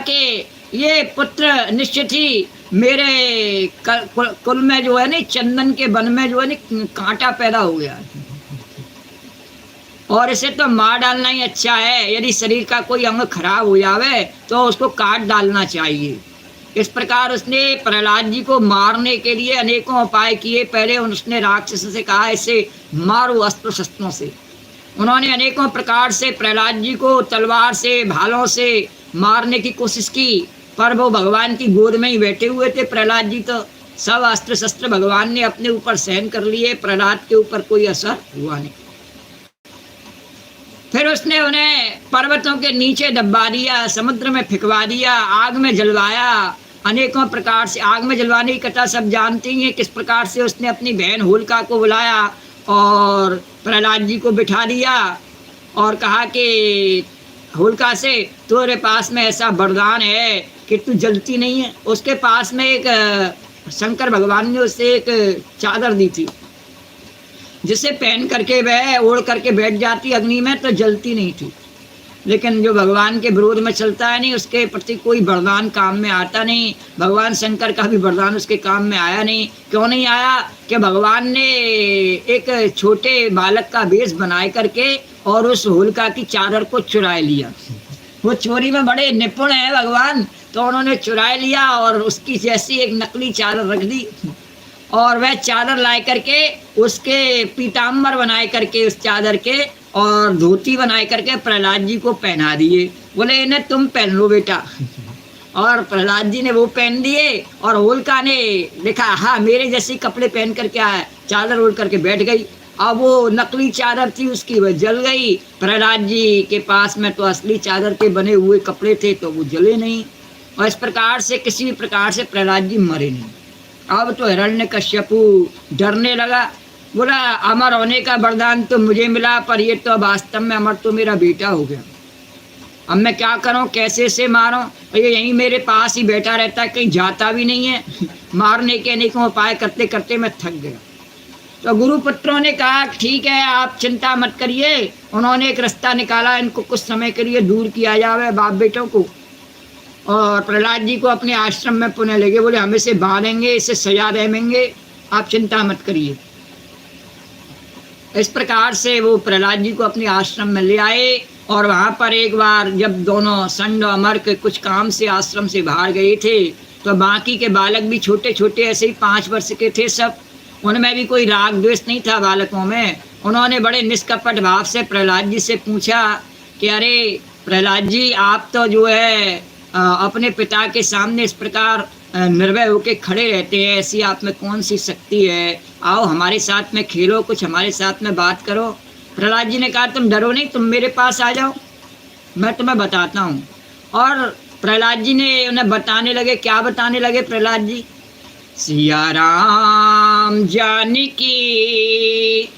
कि ये पुत्र निश्चित ही मेरे कुल में जो है ना, चंदन के वन में जो है ना कांटा पैदा हो गया, और इसे तो मार डालना ही अच्छा है। यदि शरीर का कोई अंग खराब हो जावे तो उसको काट डालना चाहिए। इस प्रकार उसने प्रहलाद जी को मारने के लिए अनेकों उपाय किए। पहले उसने राक्षस से कहा इसे मारो अस्त्र शस्त्रों से। उन्होंने अनेकों प्रकार से प्रहलाद जी को तलवार से, भालों से मारने की कोशिश की, पर वो भगवान की गोद में ही बैठे हुए थे। प्रहलाद जी तो सब अस्त्र शस्त्र भगवान ने अपने ऊपर सहन कर लिए, प्रहलाद के ऊपर कोई असर हुआ नहीं। फिर उसने उन्हें पर्वतों के नीचे दबा दिया, समुद्र में फेंकवा दिया, आग में जलवाया। अनेकों प्रकार से आग में जलवाने की कथा सब जानती हैं। किस प्रकार से उसने अपनी बहन होलिका को बुलाया और प्रहलाद जी को बिठा दिया और कहा कि होलिका से तुम्हारे पास में ऐसा वरदान है कि तू जलती नहीं है। उसके पास में एक शंकर भगवान ने उसे एक चादर दी थी, जिसे पहन करके वह ओढ़ करके बैठ जाती अग्नि में, तो जलती नहीं थी। लेकिन जो भगवान के विरोध में चलता है नहीं, उसके प्रति कोई वरदान काम में आता नहीं। भगवान शंकर का भी वरदान उसके काम में आया नहीं। क्यों नहीं आया? कि भगवान ने एक छोटे बालक का वेश बनाए करके और उस होलिका की चादर को चुरा लिया। वो चोरी में बड़े निपुण है भगवान, तो उन्होंने चुरा लिया और उसकी जैसी एक नकली चादर रख दी, और वह चादर ला करके उसके पीताम्बर बनाए करके उस चादर के और धोती बनाए करके प्रहलाद जी को पहना दिए। बोले इन्हें तुम पहन लो बेटा। और प्रहलाद जी ने वो पहन दिए, और होलिका ने देखा हाँ मेरे जैसे कपड़े पहन करके आया, चादर ओढ़ करके बैठ गई। अब वो नकली चादर थी उसकी, वह जल गई। प्रहलाद जी के पास में तो असली चादर के बने हुए कपड़े थे, तो वो जले नहीं। और इस प्रकार से किसी भी प्रकार से प्रहलाद जी मरे नहीं। अब तो हिरण्यकश्यपु डरने लगा, बोला अमर होने का वरदान तो मुझे मिला, पर ये तो वास्तव में अमर तो मेरा बेटा हो गया। अब मैं क्या करूं, कैसे से मारूं? ये यहीं मेरे पास ही बैठा रहता है, कहीं जाता भी नहीं है। मारने के अनेकों उपाय करते करते मैं थक गया। तो गुरुपुत्रों ने कहा ठीक है, आप चिंता मत करिए। उन्होंने एक रास्ता निकाला, इनको कुछ समय के लिए दूर किया जाए बाप बेटों को। और प्रहलाद जी को अपने आश्रम में पुनः लगे, बोले हम इसे बांधेंगे, इसे सजा देंगे, आप चिंता मत करिए। इस प्रकार से वो प्रहलाद जी को अपने आश्रम में ले आए। और वहाँ पर एक बार जब दोनों संड और अमर कुछ काम से आश्रम से बाहर गए थे, तो बाकी के बालक भी छोटे छोटे ऐसे ही 5 वर्ष के थे सब। उनमें भी कोई राग द्वेष नहीं था बालकों में। उन्होंने बड़े निष्कपट भाव से प्रहलाद जी से पूछा कि अरे प्रहलाद जी, आप तो जो है अपने पिता के सामने इस प्रकार निर्भय होकर खड़े रहते हैं, ऐसी आप में कौन सी शक्ति है? आओ हमारे साथ में खेलो, कुछ हमारे साथ में बात करो। प्रहलाद जी ने कहा तुम डरो नहीं, तुम मेरे पास आ जाओ, मैं तुम्हें बताता हूँ। और प्रहलाद जी ने उन्हें बताने लगे। क्या बताने लगे प्रहलाद जी? सिया राम जानकी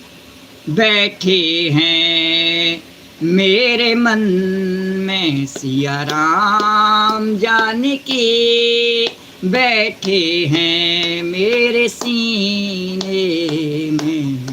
बैठे हैं मेरे मन में, सिया राम जानकी बैठे हैं मेरे सीने में,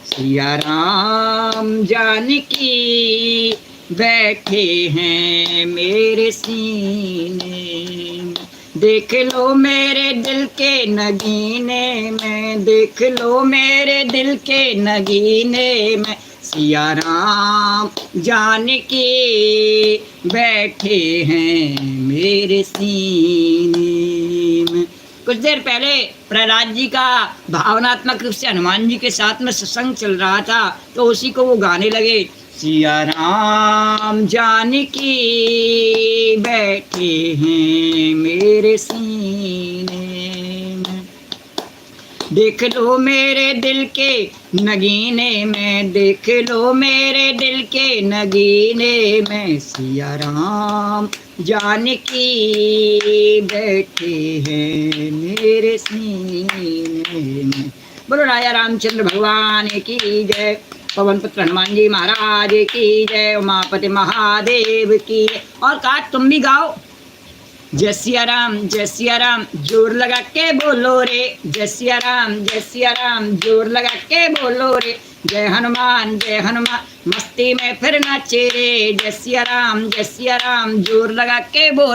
सिया राम जानकी बैठे हैं मेरे सीने में। देख लो मेरे दिल के नगीने में, देख लो मेरे दिल के नगीने में, सिया राम जानकी बैठे हैं मेरे सीने में। कुछ देर पहले प्रहलाद जी का भावनात्मक रूप से हनुमान जी के साथ में सत्संग चल रहा था, तो उसी को वो गाने लगे। सिया राम जानकी बैठे हैं मेरे सीने में, देख लो मेरे दिल के नगीने में, देख लो मेरे दिल के नगीने में, सिया राम जानकी बैठे हैं मेरे सीने में। बोलो राजा रामचंद्र भगवान की जय, पवन पुत्र हनुमान जी महाराज की जय, उमापति महादेव की जय। और कहा तुम भी गाओ, जय सिया राम, जय सिया राम, जोर लगा के बोलो रे, जय सिया राम, जय सिया राम, जोर लगा के बोलो रे, जय हनुमान, जय हनुमान, मस्ती में फिर नाचे रे, जय सिया राम, जय सिया राम, जोर लगा के बोलो।